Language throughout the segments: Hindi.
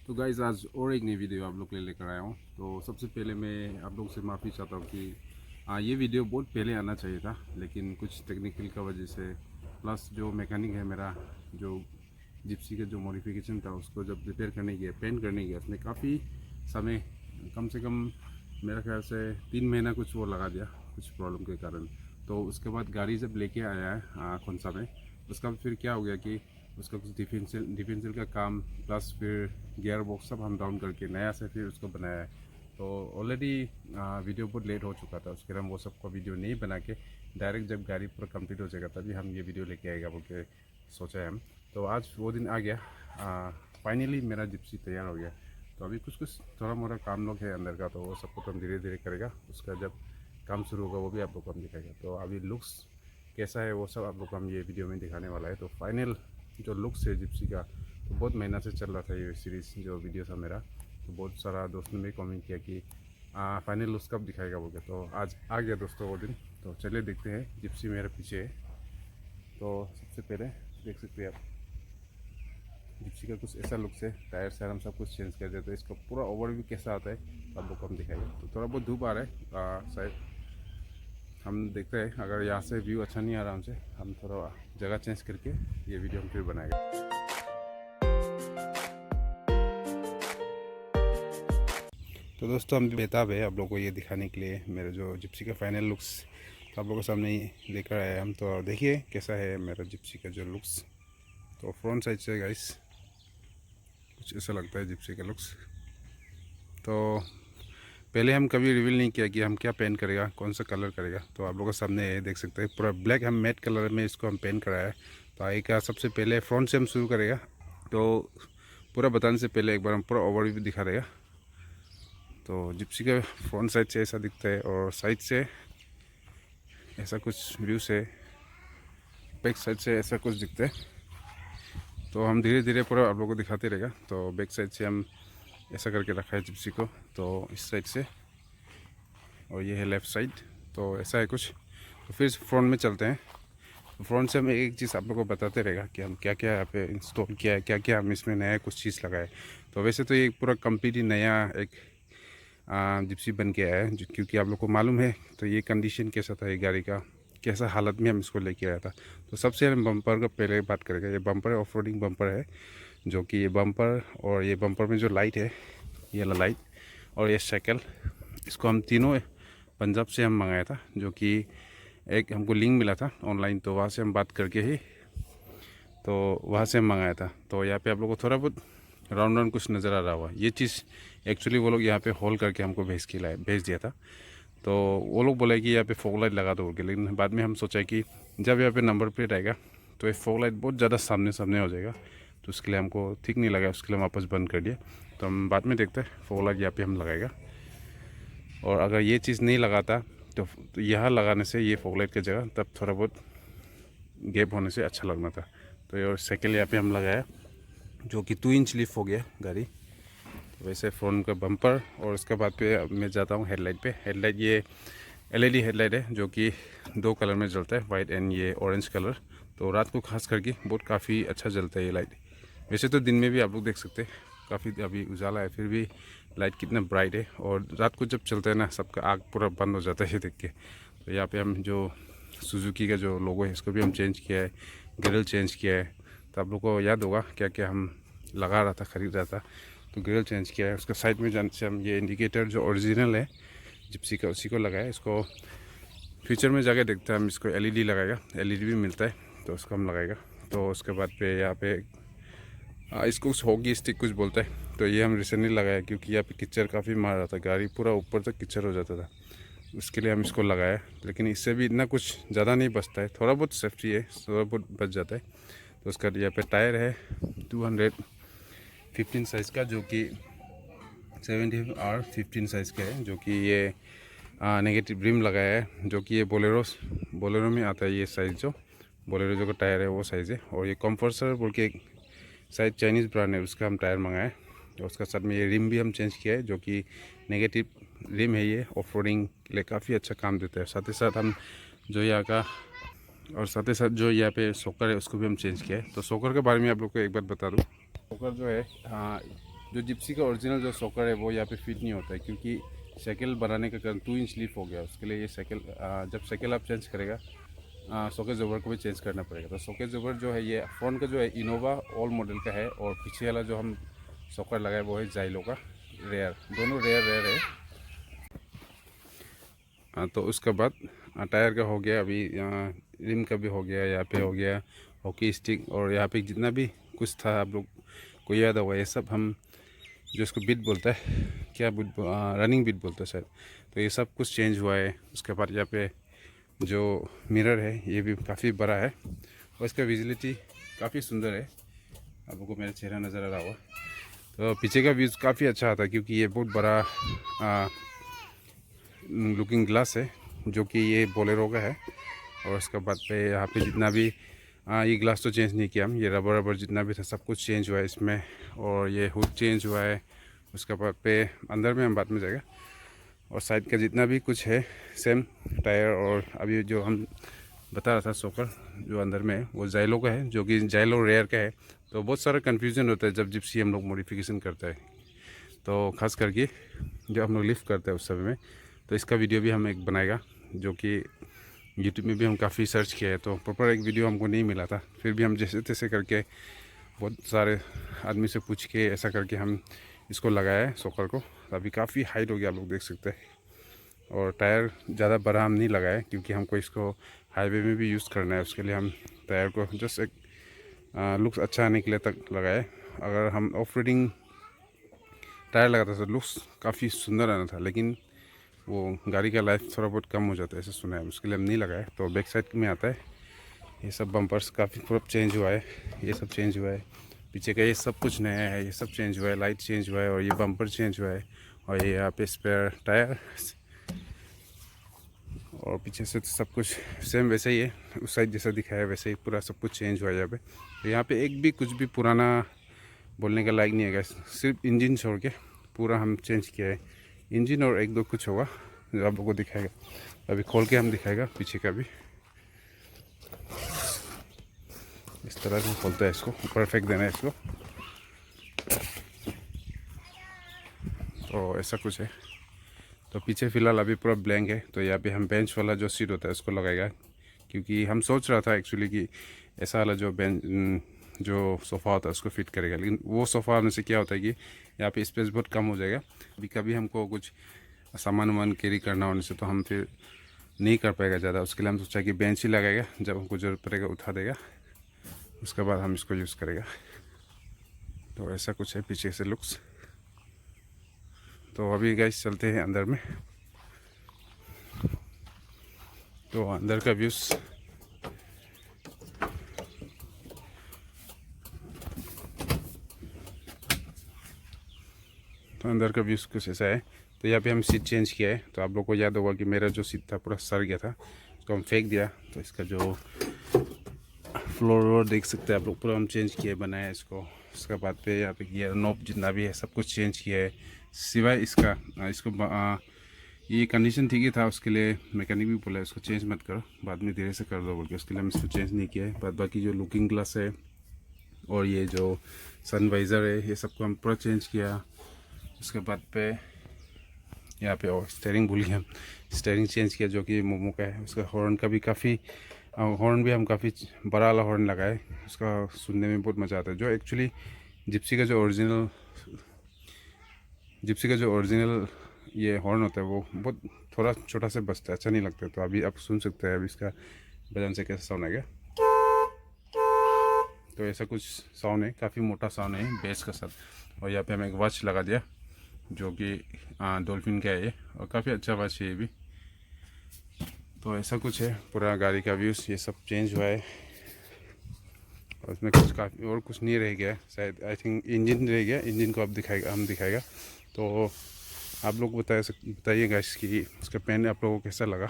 तो गाइज़ आज और एक नई वीडियो आप लोग के लिए लेकर आया हूँ। तो सबसे पहले मैं आप लोग से माफ़ी चाहता हूँ कि ये वीडियो बहुत पहले आना चाहिए था, लेकिन कुछ टेक्निकल का वजह से प्लस जो मैकेनिक है मेरा, जो जिप्सी का जो मॉडिफिकेशन था उसको जब रिपेयर करने गया, पेंट करने गया, उसने काफ़ी समय, कम से कम मेरा ख्याल से 3 महीना कुछ वो लगा दिया कुछ प्रॉब्लम के कारण। तो उसके बाद गाड़ी जब लेके आया है खोंसा में, उसका फिर क्या हो गया कि उसका कुछ डिफेंसिल का काम प्लस फिर गियर बॉक्स सब हम डाउन करके नया से फिर उसको बनाया है। तो ऑलरेडी वीडियो बहुत लेट हो चुका था, उसके हम वो सबको वीडियो नहीं बना के डायरेक्ट जब गाड़ी पूरा कंप्लीट हो जाएगा तभी हम ये वीडियो लेके आएगा बोल के सोचा है हम। तो आज वो दिन आ गया, फाइनली मेरा जिप्सी तैयार हो गया। तो अभी कुछ कुछ थोड़ा मोड़ा काम लोग है अंदर का, तो वो सबको तो हम धीरे धीरे करेगा। उसका जब काम शुरू होगा वो भी आप लोग को हम दिखाएगा। तो अभी लुक्स कैसा है वो सब आप लोग को हम ये वीडियो में दिखाने वाला है। तो फाइनल जो लुक्स है जिप्सी का, तो बहुत महीना से चल रहा था ये सीरीज़ जो वीडियो था मेरा। तो बहुत सारा दोस्त ने भी कमेंट किया कि फाइनल लुक्स कब दिखाएगा बोल के। तो आज आ गया दोस्तों वो दिन। तो चलिए देखते हैं, जिप्सी मेरे पीछे है। तो सबसे पहले देख सकते हैं आप, जिप्सी का कुछ ऐसा लुक्स है। टायर से हम सब कुछ चेंज कर देते हैं। इसका पूरा ओवरव्यू कैसा आता है आप लोग को हम दिखाएंगे। तो थोड़ा बहुत धूप आ रहा है शायद, हम देखते हैं। अगर यहाँ से व्यू अच्छा नहीं आ रहा हमसे, हम थोड़ा जगह चेंज करके ये वीडियो हम फिर बनाएंगे। तो दोस्तों हम बेताब है आप लोगों को ये दिखाने के लिए मेरा जो जिप्सी का फाइनल लुक्स, तो आप लोगों के सामने ही लेकर आए हम। तो देखिए कैसा है मेरा जिप्सी का जो लुक्स। तो फ्रंट साइड से गाइस कुछ ऐसा लगता है जिप्सी का लुक्स। तो पहले हम कभी रिवील नहीं किया कि हम क्या पेंट करेगा, कौन सा कलर करेगा। तो आप लोगों के सामने देख सकते हैं पूरा ब्लैक, हम मैट कलर में इसको हम पेंट कराया है। तो आगे का सबसे पहले फ्रंट से हम शुरू करेगा। तो पूरा बताने से पहले एक बार हम पूरा ओवरव्यू दिखा देगा। तो जिप्सी का फ्रंट साइड से ऐसा दिखता है और साइड से ऐसा कुछ व्यू से, बैक साइड से ऐसा कुछ दिखता है। तो हम धीरे धीरे पूरा आप लोगों को दिखाते रहेगा। तो बैक साइड से हम ऐसा करके रखा है जिप्सी को, तो इस साइड से, और ये है लेफ़्ट साइड। तो ऐसा है कुछ। तो फिर फ्रंट में चलते हैं। तो फ्रंट से हम एक एक चीज़ आप लोगों को बताते रहेगा कि हम क्या क्या यहाँ पे इंस्टॉल किया है, क्या क्या हम इसमें नया कुछ चीज़ लगाए। तो वैसे तो ये पूरा कंप्लीट ही नया एक जिप्सी बन के आया है, क्योंकि आप लोग को मालूम है तो ये कंडीशन कैसा था, ये गाड़ी का कैसा हालत में हम इसको लेके आया था। तो सबसे हम बम्पर का पहले बात करेंगे। ये बम्पर ऑफ रोडिंग बम्पर है, जो कि ये बम्पर और ये बम्पर में जो लाइट है, ये वाला लाइट और ये साइकिल, इसको हम तीनों पंजाब से हम मंगाया था। जो कि एक हमको लिंक मिला था ऑनलाइन, तो वहाँ से हम बात करके ही तो वहाँ से हम मंगाया था। तो यहाँ पे आप लोग को थोड़ा बहुत राउंड राउंड कुछ नज़र आ रहा हुआ, ये चीज़ एक्चुअली वो लोग यहाँ पे होल करके हमको भेज दिया था। तो वो लोग बोले कि यहाँ पे फॉग लाइट लगा दो बोल के, लेकिन बाद में हम सोचा कि जब यहाँ पे नंबर प्लेट आएगा तो ये फॉग लाइट बहुत ज़्यादा सामने सामने हो जाएगा, तो उसके लिए हमको ठीक नहीं लगा, उसके लिए हम वापस बंद कर दिया। तो हम बाद में देखते हैं फॉग लाइट यहाँ पे हम लगाएगा। और अगर ये चीज़ नहीं लगाता तो यहाँ लगाने से ये फॉग लाइट की जगह तब थोड़ा बहुत गैप होने से अच्छा लगना था। तो ये साइकिल यहाँ पे हम लगाया, जो कि 2 इंच लिफ्ट हो गया गाड़ी। तो वैसे फ्रंट का बम्पर, और उसके बाद पे मैं जाता हूँ हेडलाइट पे। हेडलाइट ये एलईडी हेडलाइट है, जो कि 2 कलर में जलता है, वाइट एंड ये ऑरेंज कलर। तो रात को खास करके बहुत काफ़ी अच्छा जलता है ये लाइट। वैसे तो दिन में भी आप लोग देख सकते हैं काफ़ी अभी उजाला है, फिर भी लाइट कितना ब्राइट है। और रात को जब चलता है ना, सबका आग पूरा बंद हो जाता है देख के। तो यहाँ पे हम जो सुजुकी का जो लोगो है इसको भी हम चेंज किया है, ग्रिल चेंज किया है। तो आप लोग को याद होगा क्या क्या हम लगा रहा था, ख़रीद रहा था। तो ग्रिल चेंज किया है। उसके साइड में जाने से हम ये इंडिकेटर जो ओरिजिनल है जिप्सी का, उसी को लगाया। इसको फ्यूचर में जाके देखते हैं हम इसको एलईडी लगाएगा, एलईडी भी मिलता है तो उसको हम लगाएगा। तो उसके बाद पे यहाँ पे इसको हॉकी स्टिक कुछ बोलता है, तो ये हम रिसेंटली लगाया क्योंकि यहाँ पे कीचड़ काफ़ी मार रहा था, गाड़ी पूरा ऊपर तक कीचड़ हो जाता था, उसके लिए हम इसको लगाया। लेकिन इससे भी इतना कुछ ज़्यादा नहीं बचता है, थोड़ा बहुत सेफ्टी है, थोड़ा बहुत बच जाता है। तो उसका यहाँ पे टायर है 215 साइज़ का, जो कि 70R15 साइज़ का है, जो कि ये नेगेटिव रिम लगाया है, जो कि ये बोलेरो में आता है ये साइज़। जो बोलेरो जो का टायर है वो साइज़ है। और ये कम्फर्सर बोल के शायद चाइनीज़ ब्रांड है, उसका हम टायर मंगाए। और उसका साथ में ये रिम भी हम चेंज किया है, जो कि नेगेटिव रिम है, ये ऑफ रोडिंग के लिए काफ़ी अच्छा काम देता है। साथ ही साथ हम जो यहाँ का, और साथ ही साथ जो यहाँ पे सोकर है उसको भी हम चेंज किया है। तो सोकर के बारे में आप लोग को एक बात बता दूँ, सोकर जो है जो जिप्सी का ओरिजिनल जो सॉकर है वो यहाँ पे फिट नहीं होता है, क्योंकि साइकिल बनाने का कारण 2 इंच लीफ हो गया। उसके लिए ये साइकिल जब साइकिल आप चेंज करेगा सॉकेट जोबर को भी चेंज करना पड़ेगा। तो सॉकेट जोबर जो है ये फ्रंट का जो है इनोवा ओल्ड मॉडल का है, और पीछे वाला जो हम सॉकर लगाए वो है जाइलो का रेयर। दोनों रेयर रेयर है। तो उसके बाद टायर का हो गया, अभी रिम का भी हो गया, यहाँ पे हो गया हॉकी स्टिक, और यहाँ पे जितना भी कुछ था आप लोग को याद होगा, ये सब हम जो इसको बिट बोलता है, क्या बिट, रनिंग बिट बोलता है शायद, तो ये सब कुछ चेंज हुआ है। उसके बाद यहाँ पे जो मिरर है ये भी काफ़ी बड़ा है, और इसका विजिबिलिटी काफ़ी सुंदर है। आप लोगों को मेरा चेहरा नज़र आ रहा होगा। तो पीछे का व्यूज़ काफ़ी अच्छा आता है, क्योंकि ये बहुत बड़ा लुकिंग ग्लास है जो कि ये बोलेरो का है। और उसके बाद पे यहाँ पे जितना भी ये ग्लास तो चेंज नहीं किया हम, ये रबर रबर जितना भी था सब कुछ चेंज हुआ है इसमें, और ये हुड चेंज हुआ है। उसके बाद पे अंदर में हम बाद में जाएगा, और साइड का जितना भी कुछ है सेम टायर। और अभी जो हम बता रहा था सॉकर जो अंदर में है वो जाइलो का है, जो कि जाइलो रेयर का है। तो बहुत सारा कन्फ्यूजन होता है जब जिप्सी हम लोग मॉडिफिकेशन करता है, तो खास करके जब हम लोग लिफ्ट करते हैं उस समय में। तो इसका वीडियो भी हम एक बनाएगा, जो कि यूट्यूब में भी हम काफ़ी सर्च किया है, तो प्रॉपर एक वीडियो हमको नहीं मिला था। फिर भी हम जैसे तैसे करके बहुत सारे आदमी से पूछ के ऐसा करके हम इसको लगाया है सॉकर को। अभी काफ़ी हाइट हो गया, आप लोग देख सकते हैं। और टायर ज़्यादा बड़ा हम नहीं लगाए, क्योंकि हमको इसको हाईवे में भी यूज़ करना है। उसके लिए हम टायर को जस्ट एक लुक्स अच्छा आने के लिए तक लगाए। अगर हम ऑफ रोडिंग टायर लगाता तो लुक्स काफ़ी सुंदर आना था, लेकिन वो गाड़ी का लाइफ थोड़ा बहुत कम हो जाता है ऐसा सुना है, उसके लिए हम नहीं लगाए। तो बैक साइड में आता है ये सब बम्पर्स काफ़ी पूरा चेंज हुआ है, ये सब चेंज हुआ है। पीछे का ये सब कुछ नया है, ये सब चेंज हुआ है, लाइट चेंज हुआ है, और ये बम्पर चेंज हुआ है, और ये यहाँ पे स्पेयर टायर, और पीछे से तो सब कुछ सेम वैसे ही है, उस साइड जैसा दिखाया है वैसे ही पूरा सब कुछ चेंज हुआ है यहाँ पे। तो यहाँ पे एक भी कुछ भी पुराना बोलने का लायक नहीं है, सिर्फ इंजन छोड़ के पूरा हम चेंज किया है। इंजन और एक दो कुछ होगा जो आप लोगों को दिखाएगा, अभी खोल के हम दिखाएगा पीछे का भी। इस तरह से खोलता है, इसको ऊपर फेंक देना है इसको। तो ऐसा कुछ है। तो पीछे फ़िलहाल अभी पूरा ब्लैंक है, तो यहाँ पे हम बेंच वाला जो सीट होता है उसको लगाएगा, क्योंकि हम सोच रहा था एक्चुअली कि ऐसा वाला जो बेंच जो सोफ़ा होता है उसको फिट करेगा, लेकिन वो सोफ़ा होने से क्या होता है कि यहाँ पे स्पेस बहुत कम हो जाएगा। अभी कभी हमको कुछ सामान वामान कैरी करना होने से तो हम फिर नहीं कर पाएगा ज़्यादा। उसके लिए हम सोचा कि बेंच ही लगाएगा, जब हमको ज़रूरत पड़ेगा उठा देगा, उसके बाद हम इसको यूज़ करेगा। तो ऐसा कुछ है पीछे से लुक्स। तो अभी गाइस चलते हैं अंदर में। तो अंदर का व्यूज़ कुछ ऐसा है। तो यहाँ पे हम सीट चेंज किया है। तो आप लोग को याद होगा कि मेरा जो सीट था पूरा सड़ गया था, उसको हम फेंक दिया। तो इसका जो फ्लोर देख सकते हैं आप लोग, पूरा हम चेंज किए बनाया इसको। उसके बाद पे यहाँ पे गियर नॉब जितना भी है सब कुछ चेंज किया है, सिवाय इसको ये कंडीशन ठीक ही था, उसके लिए मैकेनिक भी बोला इसको चेंज मत करो, बाद में धीरे से कर दो बोल के। उसके लिए हम इसको चेंज नहीं किया है। बाद बाकी जो लुकिंग ग्लास है और ये जो सनवाइज़र है ये सबको हम पूरा चेंज किया। उसके बाद पे यहाँ पे और स्टेयरिंग भूल गया, स्टेयरिंग चेंज किया जो कि मोमो का है। उसका हॉर्न का भी हॉर्न भी हम काफ़ी बड़ा वाला हॉर्न लगाए, उसका सुनने में बहुत मज़ा आता है। जो एक्चुअली जिप्सी का जो ओरिजिनल ये हॉर्न होता है वो बहुत थोड़ा छोटा से बजता है, अच्छा नहीं लगता है। तो अभी आप सुन सकते हैं अभी इसका बजाने से कैसा साउंड आएगा। तो ऐसा कुछ साउंड है, काफ़ी मोटा साउंड है बेस का साथ। और यहाँ पे हम एक वॉच लगा दिया जो कि डॉल्फिन का है ये, और काफ़ी अच्छा वॉच है ये भी। तो ऐसा कुछ है पूरा गाड़ी का व्यूज़, ये सब चेंज हुआ है। और उसमें कुछ काफ़ी और कुछ नहीं रह गया शायद, आई थिंक इंजन रह गया। इंजन को अब हम दिखाएगा। तो आप लोग बताइएगा इसकी उसका पेन आप लोगों को कैसा लगा।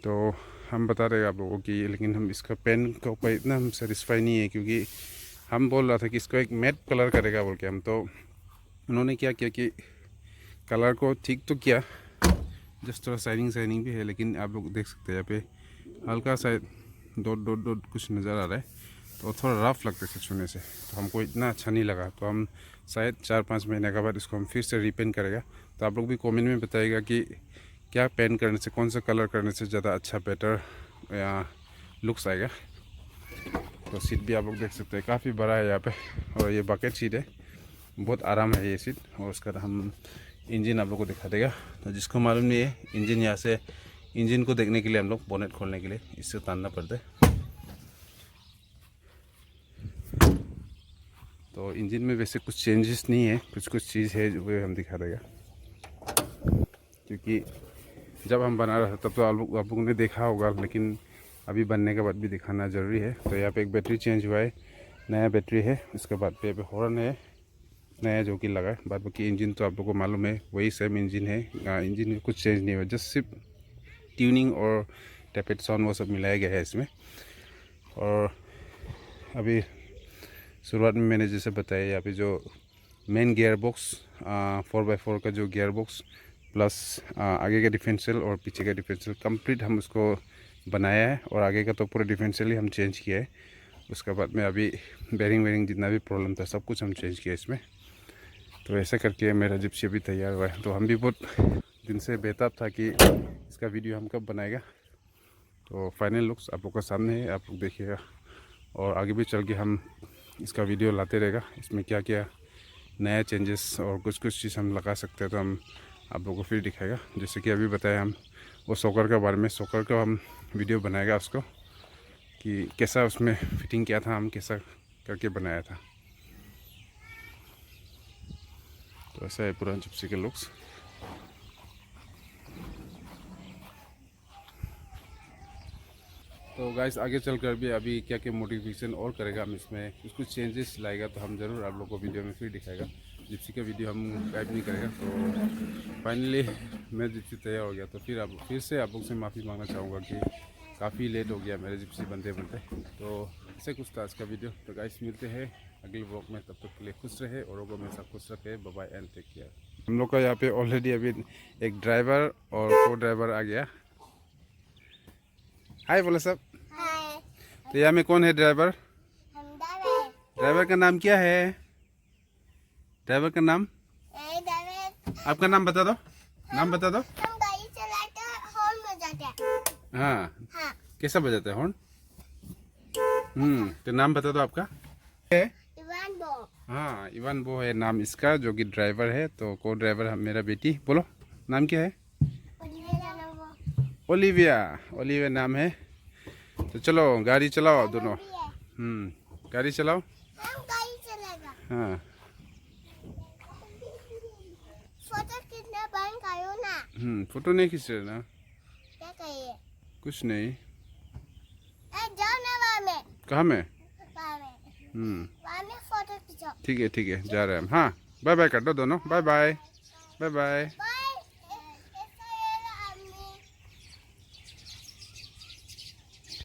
तो हम बता रहे हैं आप लोगों की, लेकिन हम इसका पेन के ऊपर इतना हम सेटिस्फाई नहीं है, क्योंकि हम बोल रहा था कि इसको एक मैट कलर करेगा बोल के हम। तो उन्होंने क्या किया कि कलर को ठीक तो किया, जस्ट थोड़ा शाइनिंग भी है, लेकिन आप लोग देख सकते हैं यहाँ पे हल्का सा डॉट कुछ नज़र आ रहा है। तो थोड़ा रफ लगते थे छूने से, तो हमको इतना अच्छा नहीं लगा। तो हम शायद 4-5 महीने के बाद इसको हम फिर से रीपेंट करेगा। तो आप लोग भी कमेंट में बताइएगा कि क्या पेंट करने से, कौन सा कलर करने से ज़्यादा अच्छा बेटर या लुक्स आएगा। तो सीट भी आप लोग देख सकते हैं काफ़ी बड़ा है यहाँ पे, और ये बकेट सीट है, बहुत आराम है ये सीट। और उसका हम इंजन आप लोग को दिखा देगा। तो जिसको मालूम नहीं है, इंजन यहाँ से, इंजन को देखने के लिए हम लोग बोनेट खोलने के लिए इससे तानना पड़ता है। तो इंजन में वैसे कुछ चेंजेस नहीं है, कुछ कुछ चीज़ है वो हम दिखा देगा। क्योंकि जब हम बना रहा था तब तो आप लोगों ने देखा होगा, लेकिन अभी बनने के बाद भी दिखाना ज़रूरी है। तो यहाँ पे एक बैटरी चेंज हुआ है, नया बैटरी है। उसके बाद पे हॉर्न है नया जो कि लगा है। बाद बाकी इंजन तो आप लोगों को मालूम है वही सेम इंजन है, इंजन में कुछ चेंज नहीं हुआ, जस्ट सिर्फ ट्यूनिंग और टैपेट साउंड वो सब मिलाया गया है इसमें। और अभी शुरुआत में मैंने जैसे बताया, यहाँ पे जो मेन गियर बॉक्स 4x4 का जो गियर बॉक्स प्लस आगे का डिफरेंशियल और पीछे का डिफरेंशियल कंप्लीट हम उसको बनाया है। और आगे का तो पूरा डिफरेंशियल ही हम चेंज किया है। उसके बाद में अभी बेरिंग वेरिंग जितना भी प्रॉब्लम था सब कुछ हम चेंज किया इसमें। तो ऐसा करके मेरा जिप्सी अभी तैयार हुआ है। तो हम भी बहुत दिन से बेताब था कि इसका वीडियो हम कब बनाएगा। तो फाइनल लुक्स आप लोग के सामने है, आप लोग देखिएगा। और आगे भी चल के हम इसका वीडियो लाते रहेगा, इसमें क्या क्या नया चेंजेस और कुछ कुछ चीज़ हम लगा सकते हैं तो हम आप लोगों को फिर दिखाएगा। जैसे कि अभी बताया हम वो सॉकर के बारे में, सॉकर का हम वीडियो बनाएगा उसको, कि कैसा उसमें फिटिंग किया था, हम कैसा करके बनाया था। तो ऐसा है पूरा जिप्सी के लुक्स। तो गाइस आगे चलकर भी अभी क्या क्या मॉडिफिकेशन और करेगा हम इसमें, कुछ चेंजेस लाएगा तो हम ज़रूर आप लोग को वीडियो में फिर दिखाएगा। जिप्सी का वीडियो हम गाइड नहीं करेगा। तो फाइनली मैं जिप्सी तैयार हो गया। तो फिर से आप लोग से माफ़ी मांगना चाहूँगा कि काफ़ी लेट हो गया मेरे जिप्सी बनते बनते। तो ऐसे कुछ था आज का वीडियो। तो गाइस मिलते हैं अगले ब्लॉग में, तब तक के लिए खुश रहे और लोगों में सब खुश रखे। Bye bye and take care. हम लोग का यहाँ पे ऑलरेडी अभी एक ड्राइवर और को ड्राइवर आ गया। हाय बोलो सब। तो यहाँ में कौन है ड्राइवर? ड्राइवर का नाम क्या है? ड्राइवर का नाम? आपका नाम बता दो, नाम बता दो। हम गाड़ी चलाते हैं, हॉर्न बजाते हैं। हाँ, कैसा बजाता है हॉर्न? तो नाम बता दो आपका। इवान बो। हाँ, इवान बो है नाम इसका, जो कि ड्राइवर है। तो को ड्राइवर मेरा बेटी। बोलो नाम क्या है? ओलिविया। ओलिविया नाम है। तो चलो गाड़ी चलाओ दोनों। गाड़ी चलाओ। हम गाड़ी चलेगा। हाँ। फोटो कितना बंद करो ना। फोटो नहीं खींच रहे ना? क्या कहिए? कुछ नहीं। जाओ ना वहाँ में। कहाँ में? वहाँ में। वहाँ में फोटो खींचो। ठीक है जा रहे हैं हम। हाँ, बाय बाय कर दो दोनों। Bye bye. Bye bye.